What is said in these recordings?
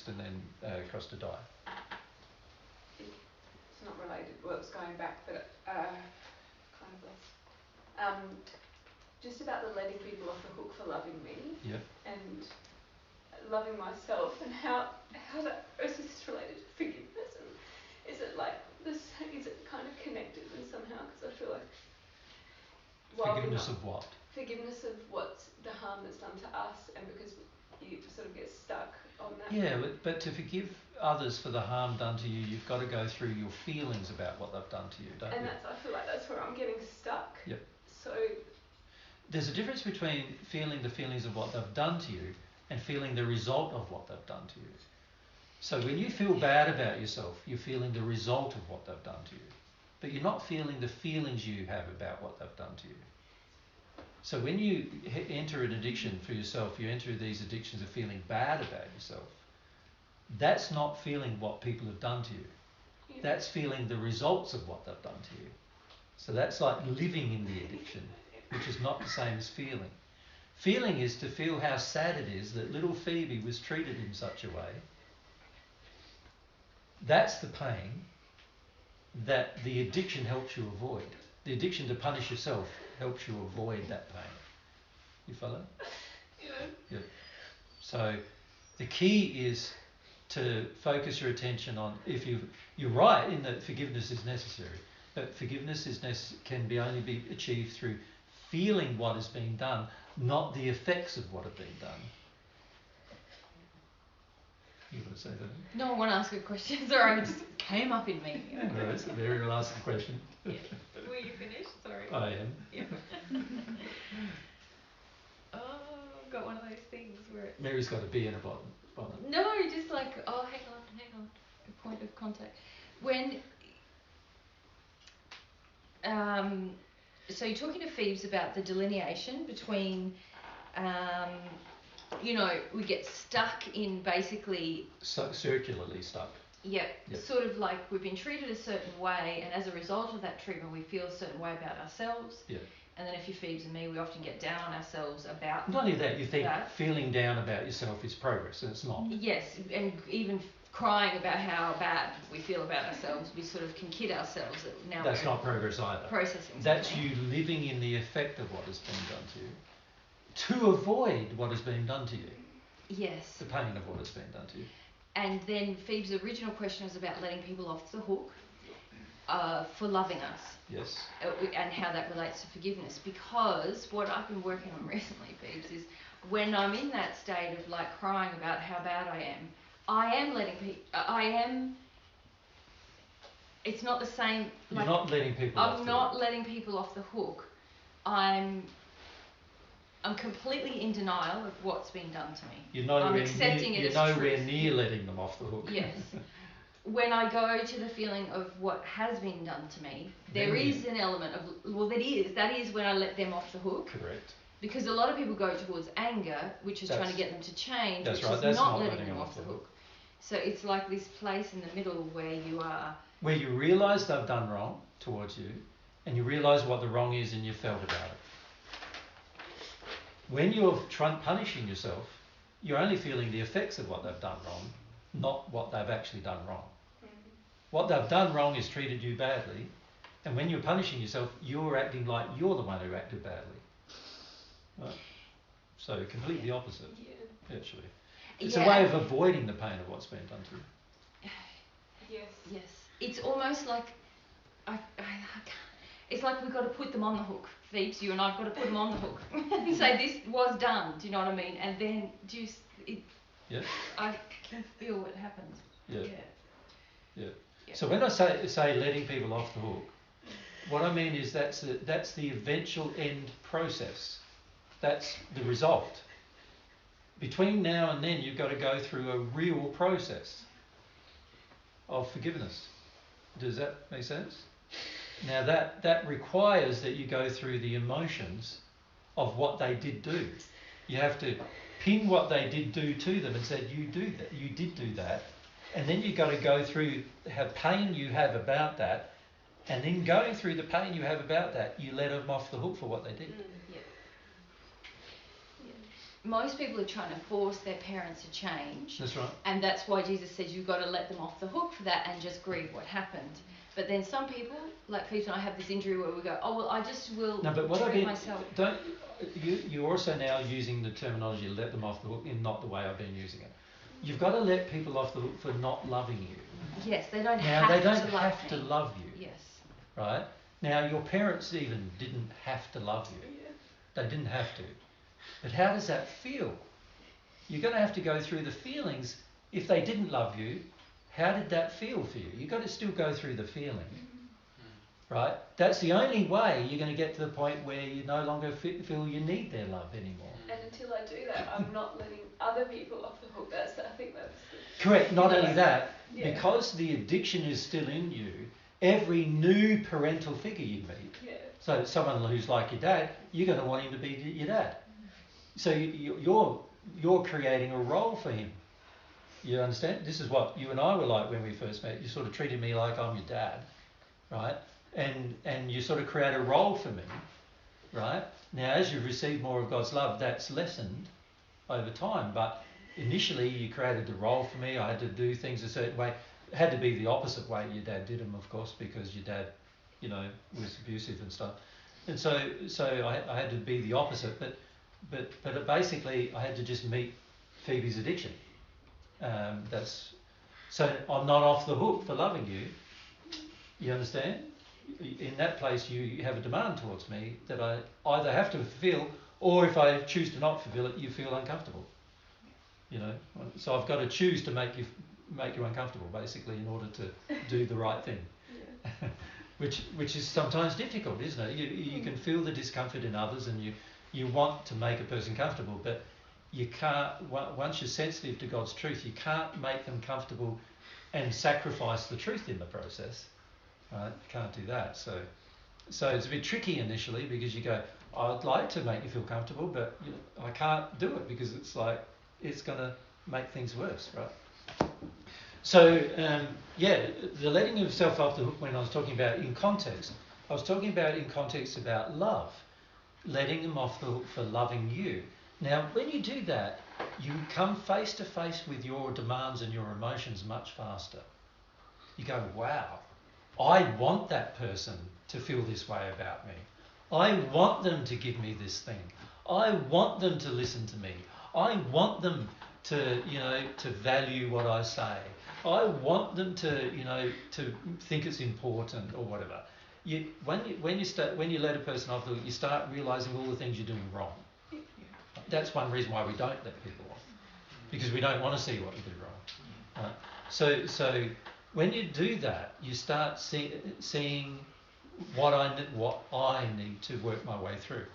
fixed and then across to die. It's not related. Well, it's going back, but kind of less. Just about the letting people off the hook for loving me. Yeah. And loving myself, and how that is this related to forgiveness, and is it like this? Is it kind of connected in somehow? Because I feel like Forgiveness of what? Forgiveness of what's the harm that's done to us, and because you sort of get stuck on that. Yeah, but to forgive others for the harm done to you, you've got to go through your feelings about what they've done to you, don't you? And I feel like that's where I'm getting stuck. Yep. So there's a difference between feeling the feelings of what they've done to you and feeling the result of what they've done to you. So when you feel bad about yourself, you're feeling the result of what they've done to you. But you're not feeling the feelings you have about what they've done to you. So when you enter an addiction for yourself, you enter these addictions of feeling bad about yourself. That's not feeling what people have done to you. yeah. That's feeling the results of what they've done to you. So that's like living in the addiction, which is not the same as feeling. Feeling is to feel how sad it is that little Phoebe was treated in such a way. That's the pain that the addiction helps you avoid. The addiction to punish yourself helps you avoid that pain. You follow? Yeah. Yeah. So the key is to focus your attention on, if you're right in that forgiveness is necessary, but forgiveness can only be achieved through feeling what is being done, not the effects of what have been done. You want to say that? No, I want to ask a question. Sorry, it just came up in me. No, Mary will ask the question. Yeah. Were you finished? Sorry. I am. Yeah. Oh, I've got one of those things where it's... Mary's got a bee in a bonnet. No, just like, oh, hang on. A point of contact. When... so you're talking to Phoebes about the delineation between... we get stuck in basically... circularly stuck. Yeah, sort of like we've been treated a certain way, and as a result of that treatment, we feel a certain way about ourselves. Yeah. And then if you're Phoebes and me, we often get down on ourselves about Not only that, you think that. Feeling down about yourself is progress, and it's not. Yes, and even crying about how bad we feel about ourselves, we sort of can kid ourselves that now that's not progress either. Processing. That's something. you living in the effect of what has been done to you, to avoid what has been done to you. Yes. The pain of what has been done to you. And then Phoebe's original question was about letting people off the hook for loving us. Yes. And how that relates to forgiveness. Because what I've been working on recently, Phoebes, is when I'm in that state of like crying about how bad I am letting people... It's not the same... You're not letting people off the hook. I'm not letting people off the hook. I'm completely in denial of what's been done to me. You're nowhere near letting them off the hook. Yes. When I go to the feeling of what has been done to me, there is an element of, that is when I let them off the hook. Correct. Because a lot of people go towards anger, which is trying to get them to change, which is not letting them off the hook. So it's like this place in the middle where you are... Where you realise they've done wrong towards you, and you realise what the wrong is and you felt about it. When you're punishing yourself, you're only feeling the effects of what they've done wrong, not what they've actually done wrong. What they've done wrong is treated you badly, and when you're punishing yourself, you're acting like you're the one who acted badly. Right? So completely opposite, actually. It's a way of avoiding the pain of what's been done to you. Yes. It's almost like it's like we've got to put them on the hook. Phoebes, you and I've got to put them on the hook and say this was done. Do you know what I mean? And then I can feel what happens. Yeah. So when I say letting people off the hook, what I mean is that's the eventual end process. That's the result. Between now and then, you've got to go through a real process of forgiveness. Does that make sense? Now that requires that you go through the emotions of what they did do. You have to pin what they did do to them and say, you did do that. And then you've got to go through how pain you have about that, and then going through the pain you have about that, you let them off the hook for what they did. most people are trying to force their parents to change. That's right. And that's why Jesus says you've got to let them off the hook for that and just grieve what happened. But then some people, like Pete and I, have this injury where we go, oh, well, I just will treat myself. You're also now using the terminology let them off the hook in not the way I've been using it. You've got to let people off the hook for not loving you. Yes, they don't have to love you. Yes. Right? Now, your parents even didn't have to love you. They didn't have to. But how does that feel? You're going to have to go through the feelings. If they didn't love you, how did that feel for you? You've got to still go through the feeling. Right? That's the only way you're going to get to the point where you no longer feel you need their love anymore. And until I do that, I'm not letting other people off the hook. I think that's... Correct. Not only that, because the addiction is still in you, every new parental figure you meet, so someone who's like your dad, you're going to want him to be your dad. So you're creating a role for him. You understand? This is what you and I were like when we first met. You sort of treated me like I'm your dad, right? And you sort of create a role for me, right? Now, as you've received more of God's love, that's lessened over time. But initially, you created the role for me. I had to do things a certain way. It had to be the opposite way your dad did them, of course, because your dad, was abusive and stuff. And so I had to be the opposite. But basically, I had to just meet Phoebe's addiction. So I'm not off the hook for loving you. You understand? In that place, you have a demand towards me that I either have to fulfill, or if I choose to not fulfill it, you feel uncomfortable. So I've got to choose to make you uncomfortable, basically, in order to do the right thing. which is sometimes difficult, isn't it? You can feel the discomfort in others, and you want to make a person comfortable, but you can't. Once you're sensitive to God's truth, you can't make them comfortable and sacrifice the truth in the process. Right? You can't do that. So it's a bit tricky initially, because you go, I'd like to make you feel comfortable, but I can't do it because it's like it's going to make things worse, right? So the letting of yourself off the hook, when I was talking about in context, I was talking about in context about love, letting them off the hook for loving you. Now, when you do that, you come face to face with your demands and your emotions much faster. You go, wow, I want that person to feel this way about me. I want them to give me this thing. I want them to listen to me. I want them to, to value what I say. I want them to, to think it's important or whatever. When you let a person off the hook, you start realising all the things you're doing wrong. That's one reason why we don't let people off, because we don't want to see what you do wrong. So when you do that, you start seeing what I need to work my way through.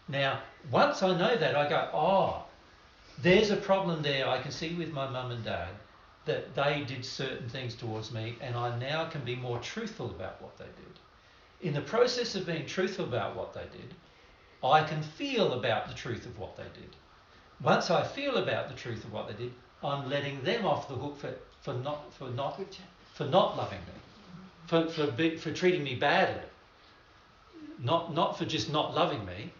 Now, once I know that, I go, there's a problem there. I can see with my mum and dad that they did certain things towards me, and I now can be more truthful about what they did. In the process of being truthful about what they did, I can feel about the truth of what they did. Once I feel about the truth of what they did, I'm letting them off the hook for not loving me, for treating me badly. Not for just not loving me,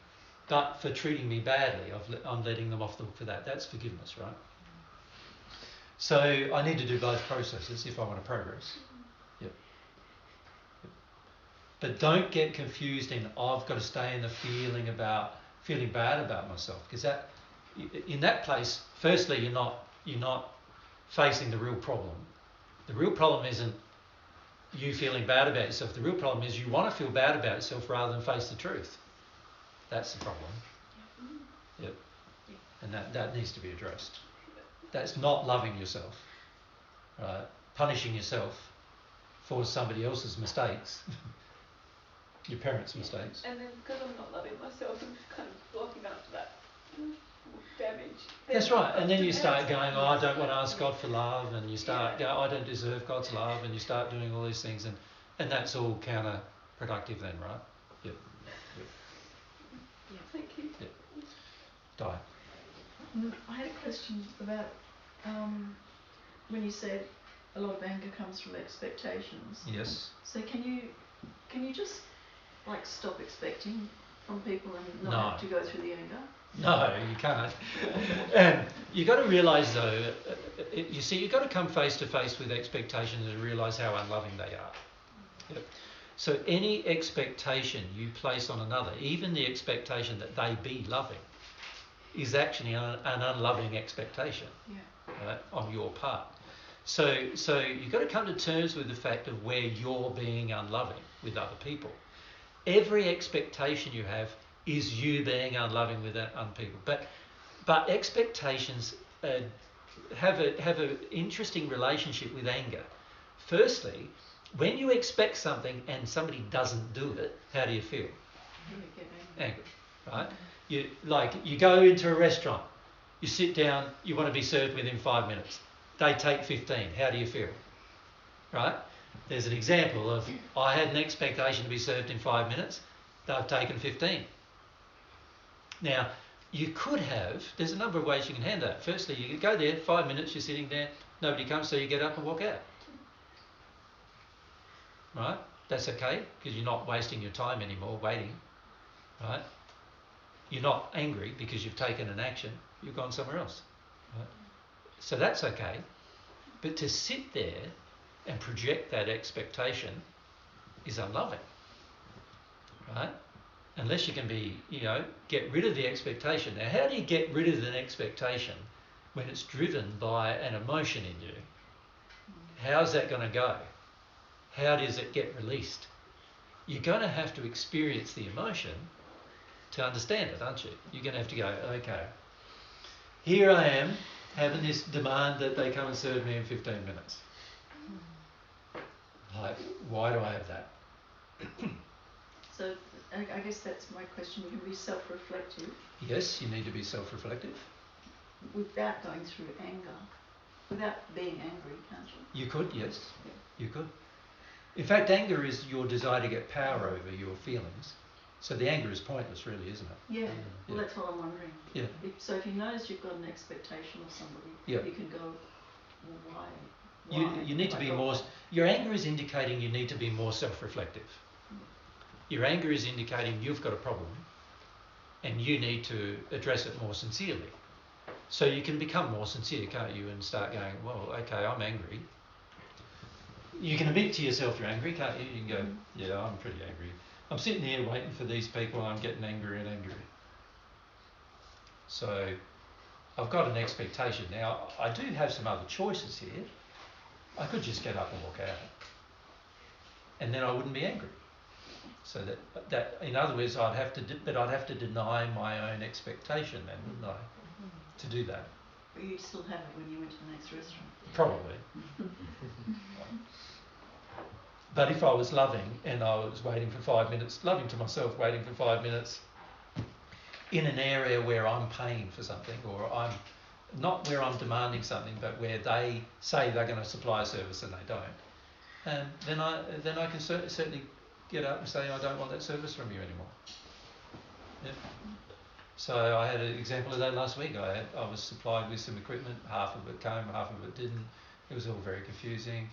but for treating me badly. I'm letting them off the hook for that. That's forgiveness, right? So I need to do both processes if I want to progress. Yep. But don't get confused in, I've got to stay in the feeling bad about myself, because that, in that place, firstly, you're not facing the real problem. The real problem isn't you feeling bad about yourself. The real problem is you want to feel bad about yourself rather than face the truth. That's the problem. Yep. And that needs to be addressed. That's not loving yourself, right? Punishing yourself for somebody else's mistakes, your parents' mistakes. And then because I'm not loving myself, I'm kind of blocking up to that damage. That's right. And then you start going, I don't want to ask God for love, and you start going, I don't deserve God's love, and you start doing all these things, and that's all counterproductive then, right? Yep. Yeah, thank you. Yep. Di. I had a question about when you said a lot of anger comes from expectations. Yes. So can you just stop expecting from people and not have to go through the anger? No, you can't. And you've got to realise, though, you see, you've got to come face to face with expectations and realise how unloving they are. Yep. So any expectation you place on another, even the expectation that they be loving, is actually an unloving expectation, right, on your part. So you've got to come to terms with the fact of where you're being unloving with other people. Every expectation you have is you being unloving with other people. But expectations have an interesting relationship with anger. Firstly, when you expect something and somebody doesn't do it, how do you feel? Angry, right? You go into a restaurant, you sit down, you want to be served within 5 minutes. They take 15. How do you feel? Right? There's an example of I had an expectation to be served in 5 minutes. They've taken 15. Now, you could have, there's a number of ways you can handle that. Firstly, you go there, 5 minutes, you're sitting there, nobody comes, so you get up and walk out. Right? That's okay, because you're not wasting your time anymore waiting. Right? You're not angry because you've taken an action, you've gone somewhere else. Right? So that's okay. But to sit there and project that expectation is unloving. Right? Unless you can get rid of the expectation. Now, how do you get rid of an expectation when it's driven by an emotion in you? How's that going to go? How does it get released? You're going to have to experience the emotion to understand it, aren't you? You're going to have to go, okay, here I am having this demand that they come and serve me in 15 minutes. Like, why do I have that? So I guess that's my question. You can be self-reflective. Yes, you need to be self-reflective. Without going through anger. Without being angry, can't you? You could, yes. Yeah. You could. In fact, anger is your desire to get power over your feelings. So the anger is pointless, really, isn't it? Yeah. Well, that's what I'm wondering. Yeah. So if you notice you've got an expectation of somebody, you can go, well, why? You need to be more... Your anger is indicating you need to be more self-reflective. Your anger is indicating you've got a problem and you need to address it more sincerely. So you can become more sincere, can't you, and start going, well, okay, I'm angry. You can admit to yourself you're angry, can't you? You can go, yeah, I'm pretty angry. I'm sitting here waiting for these people and I'm getting angrier and angrier. So I've got an expectation. Now, I do have some other choices here. I could just get up and walk out. And then I wouldn't be angry. So that in other words, I'd have to deny my own expectation then, wouldn't I, to do that? But you still have it when you went to the next restaurant. Probably. But if I was loving and I was waiting for 5 minutes, loving to myself, waiting for 5 minutes in an area where I'm paying for something, or I'm not where I'm demanding something, but where they say they're going to supply a service and they don't, then I can certainly get up and say I don't want that service from you anymore. Yep. So I had an example of that last week. I was supplied with some equipment. Half of it came, half of it didn't. It was all very confusing,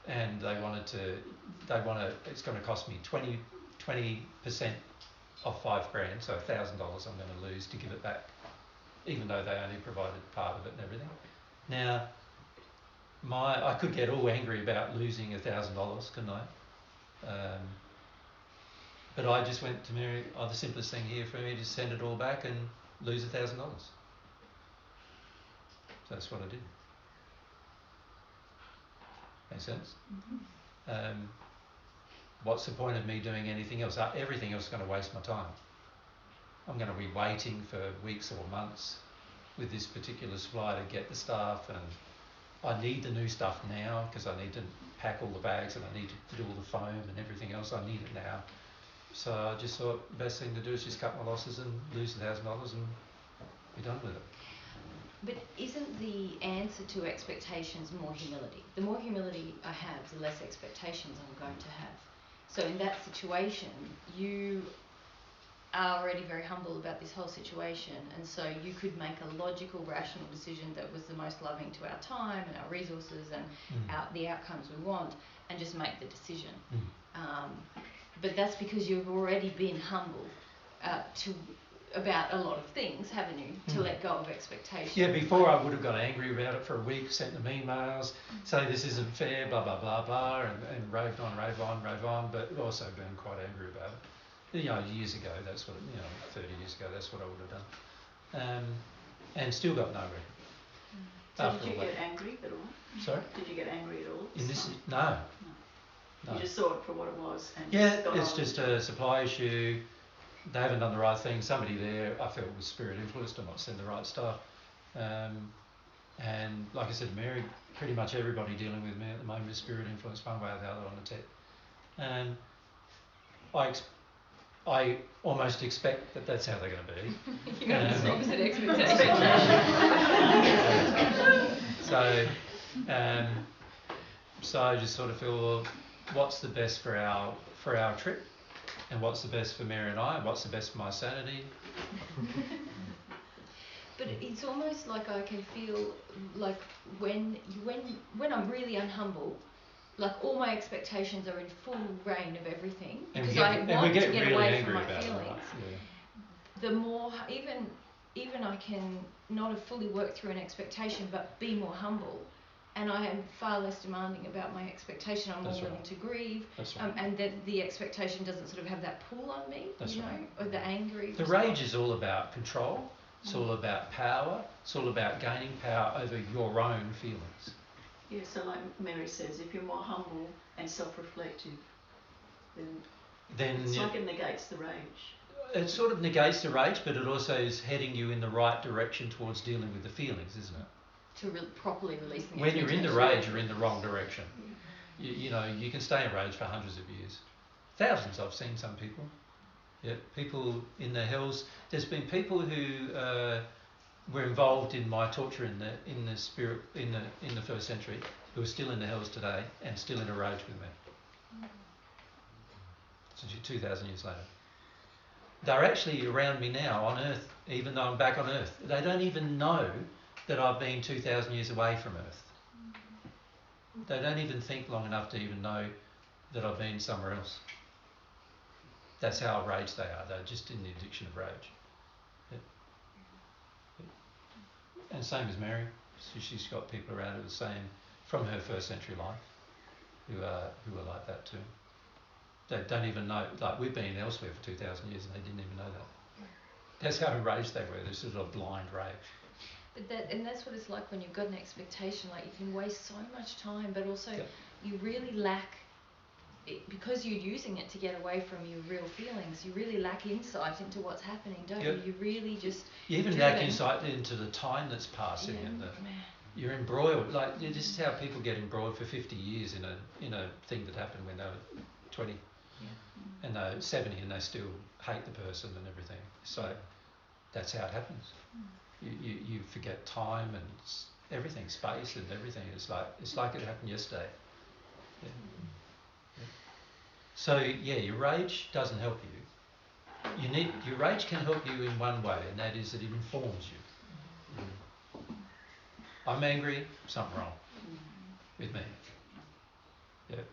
and they want to. It's going to cost me 20% of $5,000, so $1,000 I'm going to lose to give it back, even though they only provided part of it and everything. Now, I could get all angry about losing $1,000, couldn't I? But I just went to Mary, the simplest thing here for me is send it all back and lose $1,000. So that's what I did. Make sense? Mm-hmm. What's the point of me doing anything else? Everything else is going to waste my time. I'm going to be waiting for weeks or months with this particular supplier to get the stuff, and I need the new stuff now because I need to pack all the bags and I need to do all the foam and everything else. I need it now. So I just thought the best thing to do is just cut my losses and lose $1,000 and be done with it. But isn't the answer to expectations more humility? The more humility I have, the less expectations I'm going to have. So in that situation, you are already very humble about this whole situation, and so you could make a logical, rational decision that was the most loving to our time and our resources and the outcomes we want, and just make the decision. But that's because you've already been humble to about a lot of things, haven't you? To let go of expectations. Yeah, before I would have got angry about it for a week, sent them emails, say this isn't fair, blah, blah, blah, blah, and raved on, but also been quite angry about it. You know, years ago, that's what, 30 years ago, that's what I would have done. And still got nowhere. So did you get angry at all? Sorry? Did you get angry at all? In this, no. You just saw it for what it was. And it's just a supply issue. They haven't done the right thing. Somebody there, I felt, was spirit influenced. I'm not saying the right stuff. And like I said, Mary, pretty much everybody dealing with me at the moment is spirit influenced one way or the other on the tech. And I almost expect that that's how they're going to be. You have the opposite expectation. So I just sort of feel, well, what's the best for our trip, and what's the best for Mary and I, and what's the best for my sanity. But it's almost like I can feel like when I'm really unhumble, like all my expectations are in full reign of everything because I want to get away from my feelings. Right? Yeah. The more even I can not have fully worked through an expectation, but be more humble. And I am far less demanding about my expectation. I'm more willing to grieve, and that the expectation doesn't sort of have that pull on me, or the angry. The rage is all about control. It's all about power. It's all about gaining power over your own feelings. Yeah, so like Mary says, if you're more humble and self-reflective, then it's like it negates the rage. It sort of negates the rage, but it also is heading you in the right direction towards dealing with the feelings, isn't it? To properly release the when you're in the rage, you're in the wrong direction. You can stay in rage for hundreds of years. Thousands, I've seen some people. Yeah, people in the hells. There's been people who were involved in my torture in the spirit in the first century who are still in the hells today and still in a rage with me. Since 2,000 years later. They're actually around me now on Earth, even though I'm back on Earth. They don't even know that I've been 2,000 years away from Earth. They don't even think long enough to even know that I've been somewhere else. That's how enraged they are. They're just in the addiction of rage. Yeah. Yeah. And same as Mary. She's got people around her the same from her first century life who are like that too. They don't even know. Like we've been elsewhere for 2,000 years and they didn't even know that. That's how enraged they were. This sort of blind rage. And that's what it's like when you've got an expectation. Like you can waste so much time, but also you really lack, because you're using it to get away from your real feelings. You really lack insight into what's happening, don't you? You really just. You even lack insight into the time that's passing and you're embroiled. Like this is how people get embroiled for 50 years in a thing that happened when they were 20, and they're 70 and they still hate the person and everything. So that's how it happens. You forget time and everything, space and everything. It's like it happened yesterday. Yeah. Yeah. So your rage doesn't help you. Your rage can help you in one way, and that is that it informs you. I'm angry, something wrong with me. Yeah.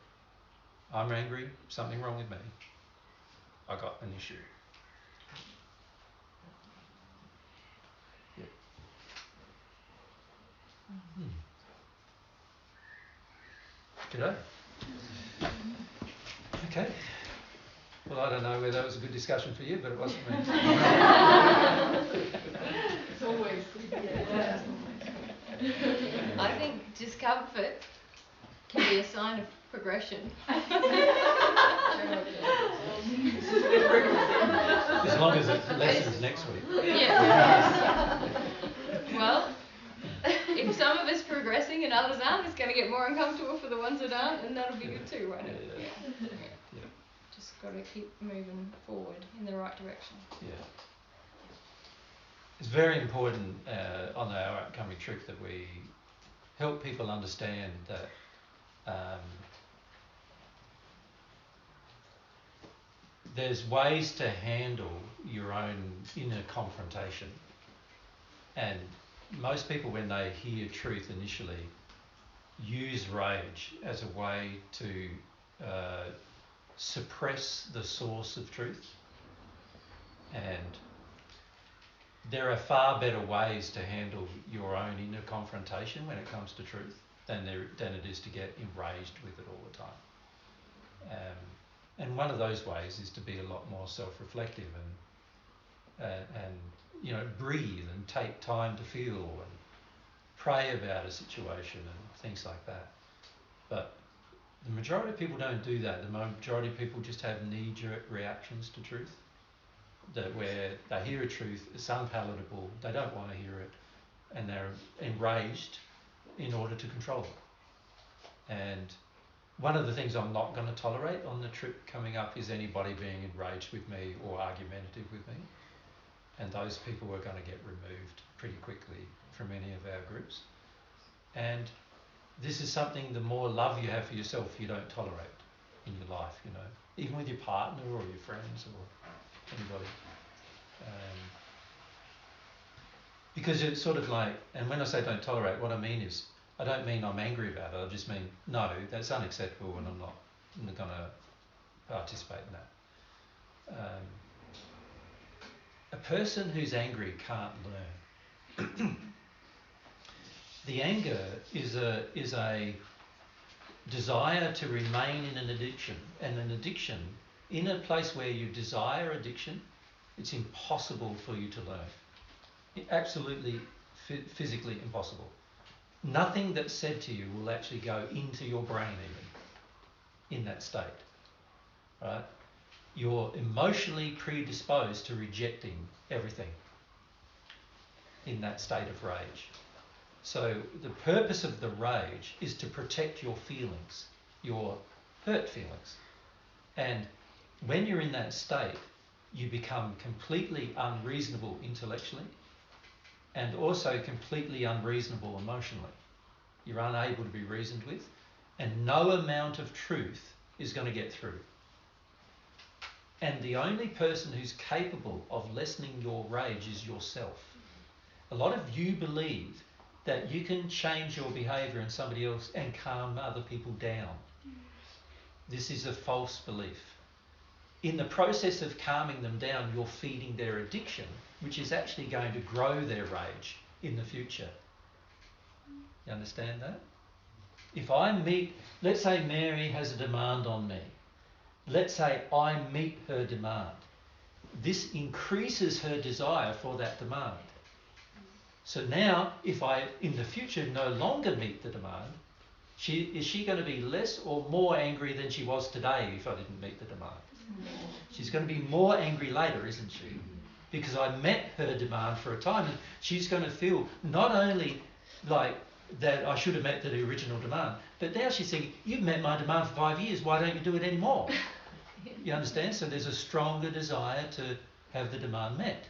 I'm angry, something wrong with me. I got an issue. G'day. Okay. Well, I don't know whether that was a good discussion for you, but it wasn't me. It's always I think discomfort can be a sign of progression. As long as it lessens next week. Yeah. Well, if some of us progressing and others aren't, it's going to get more uncomfortable for the ones that aren't, and that'll be good too, won't it? Yeah. Just got to keep moving forward in the right direction. Yeah. It's very important on our upcoming trip that we help people understand that there's ways to handle your own inner confrontation. And most people, when they hear truth initially, use rage as a way to suppress the source of truth. And there are far better ways to handle your own inner confrontation when it comes to truth than it is to get enraged with it all the time. And one of those ways is to be a lot more self-reflective and breathe and take time to feel and pray about a situation and things like that. But the majority of people don't do that. The majority of people just have knee-jerk reactions to truth, where they hear a truth, it's unpalatable, they don't want to hear it, and they're enraged in order to control it. And one of the things I'm not going to tolerate on the trip coming up is anybody being enraged with me or argumentative with me. And those people are going to get removed pretty quickly from any of our groups. And this is something, the more love you have for yourself, you don't tolerate in your life, even with your partner or your friends or anybody. Because it's sort of like, and when I say don't tolerate, what I mean is, I don't mean I'm angry about it, I just mean, no, that's unacceptable and I'm not going to participate in that. A person who's angry can't learn. The anger is a desire to remain in an addiction, and an addiction, in a place where you desire addiction, it's impossible for you to learn. Absolutely physically impossible. Nothing that's said to you will actually go into your brain even in that state. Right? You're emotionally predisposed to rejecting everything in that state of rage. So the purpose of the rage is to protect your feelings, your hurt feelings. And when you're in that state, you become completely unreasonable intellectually and also completely unreasonable emotionally. You're unable to be reasoned with, and no amount of truth is going to get through. And the only person who's capable of lessening your rage is yourself. A lot of you believe that you can change your behaviour in somebody else and calm other people down. This is a false belief. In the process of calming them down, you're feeding their addiction, which is actually going to grow their rage in the future. You understand that? If let's say Mary has a demand on me. Let's say I meet her demand. This increases her desire for that demand. So now, if I, in the future, no longer meet the demand, is she going to be less or more angry than she was today if I didn't meet the demand? She's going to be more angry later, isn't she? Because I met her demand for a time, and she's going to feel not only like that I should have met the original demand, but now she's thinking, you've met my demand for 5 years, why don't you do it anymore? You understand? So there's a stronger desire to have the demand met,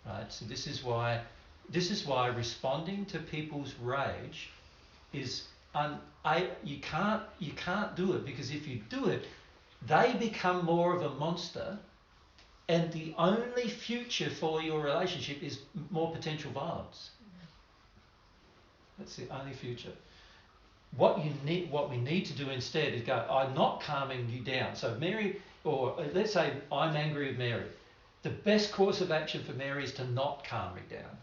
right? So this is why responding to people's rage is you can't do it, because if you do it, they become more of a monster, and the only future for your relationship is more potential violence. That's the only future. What we need to do instead is go, I'm not calming you down. So Mary, or let's say I'm angry with Mary. The best course of action for Mary is to not calm me down.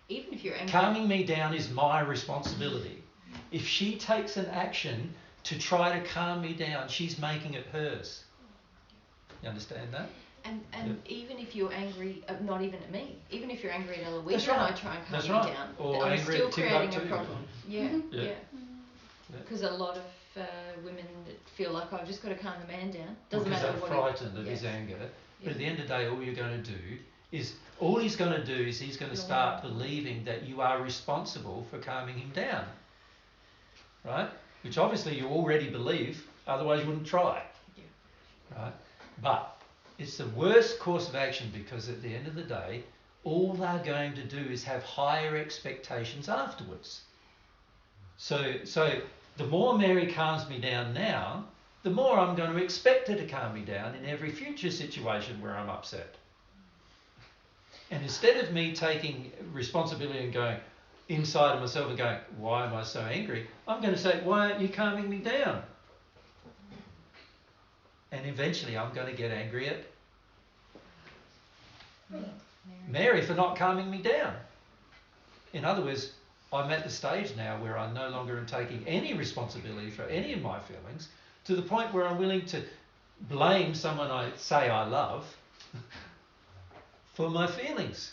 Even if you're angry. Calming me down is my responsibility. If she takes an action to try to calm me down, she's making it hers. You understand that? And even if you're angry, not even at me, even if you're angry at Eloise, That's right. I try and calm That's you right. down. Or I'm angry still at creating a Timbuktu. problem. Yeah. Because Yeah. a lot of women feel like I've just got to calm the man down. Doesn't matter what. Because they're frightened of his anger. But at the end of the day, all you're going to do is he's going to start believing that you are responsible for calming him down, right? Which obviously you already believe, otherwise you wouldn't try, right? But it's the worst course of action, because at the end of the day, all they're going to do is have higher expectations afterwards. So the more Mary calms me down now, the more I'm going to expect her to calm me down in every future situation where I'm upset. And instead of me taking responsibility and going inside of myself and going, why am I so angry? I'm going to say, why aren't you calming me down? And eventually I'm going to get angry at Mary for not calming me down. In other words, I'm at the stage now where I no longer am taking any responsibility for any of my feelings, to the point where I'm willing to blame someone I say I love for my feelings.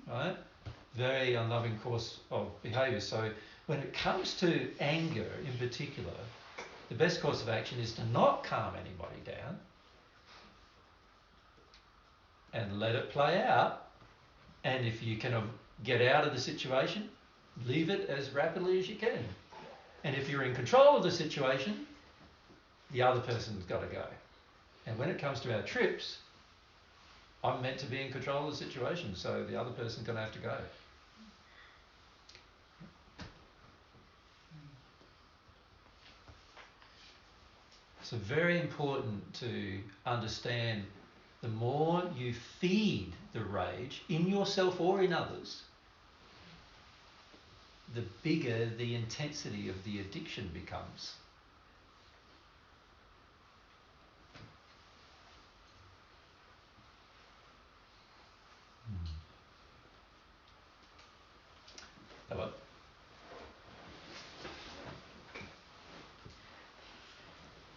Right? Very unloving course of behaviour. So when it comes to anger in particular, the best course of action is to not calm anybody down and let it play out. And if you can get out of the situation, leave it as rapidly as you can. And if you're in control of the situation, the other person's got to go. And when it comes to our trips, I'm meant to be in control of the situation, so the other person's going to have to go. So very important to understand, the more you feed the rage in yourself or in others, the bigger the intensity of the addiction becomes. Hello?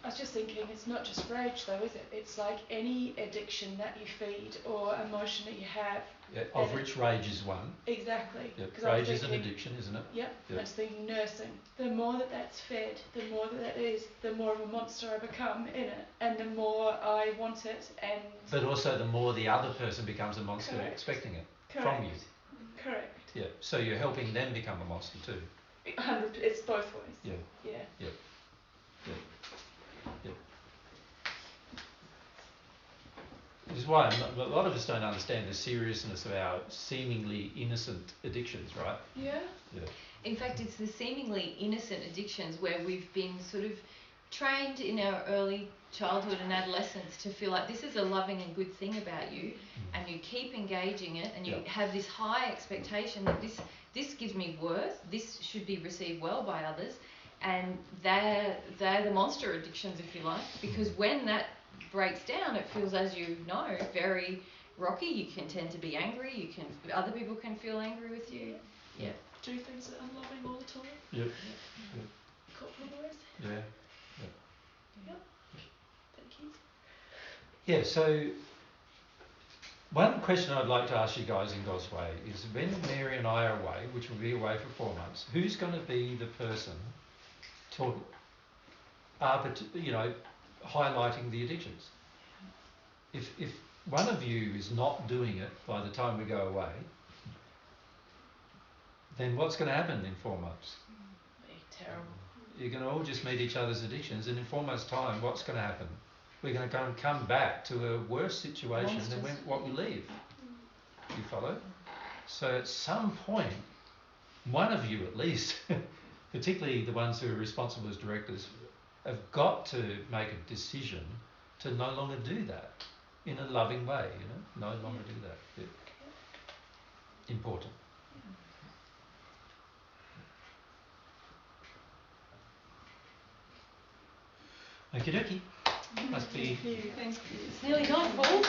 I was just thinking, it's not just rage though, is it? It's like any addiction that you feed or emotion that you have. Yeah, of which rage is one. Exactly. Yep. Rage is an addiction, isn't it? Yep. I was thinking nursing. The more that's fed, the more that is, the more of a monster I become in it, and the more I want it. And but also the more the other person becomes a monster. Correct. Expecting it. Correct. From you. Correct. Yeah. So you're helping them become a monster too. 100%. It's both ways. Yeah. Yeah. Yeah. Yeah. Yeah. This is why a lot of us don't understand the seriousness of our seemingly innocent addictions, right? Yeah. Yeah. In fact, it's the seemingly innocent addictions where we've been sort of trained in our early childhood and adolescence to feel like this is a loving and good thing about you, and you keep engaging it, and you have this high expectation that this gives me worth, this should be received well by others, and they're the monster addictions, if you like, because when that breaks down, it feels, as you know, very rocky. You can tend to be angry. Other people can feel angry with you. Yeah. Do things that I'm loving all the time. Yep. Yep. Compromise. Yeah. Yep. Thank you. Yeah. So one question I'd like to ask you guys in God's way is, when Mary and I are away, which will be away for 4 months, who's going to be the person highlighting the addictions? If one of you is not doing it by the time we go away, then what's going to happen in 4 months? Terrible. You're going to all just meet each other's addictions, and in 4 months' time, what's going to happen? We're going to come back to a worse situation than what we leave. You follow? So at some point, one of you at least, particularly the ones who are responsible as directors, have got to make a decision to no longer do that in a loving way, no longer do that. Yeah. Important. Okie dokie. Must be. Thank you. It's nearly nightfall.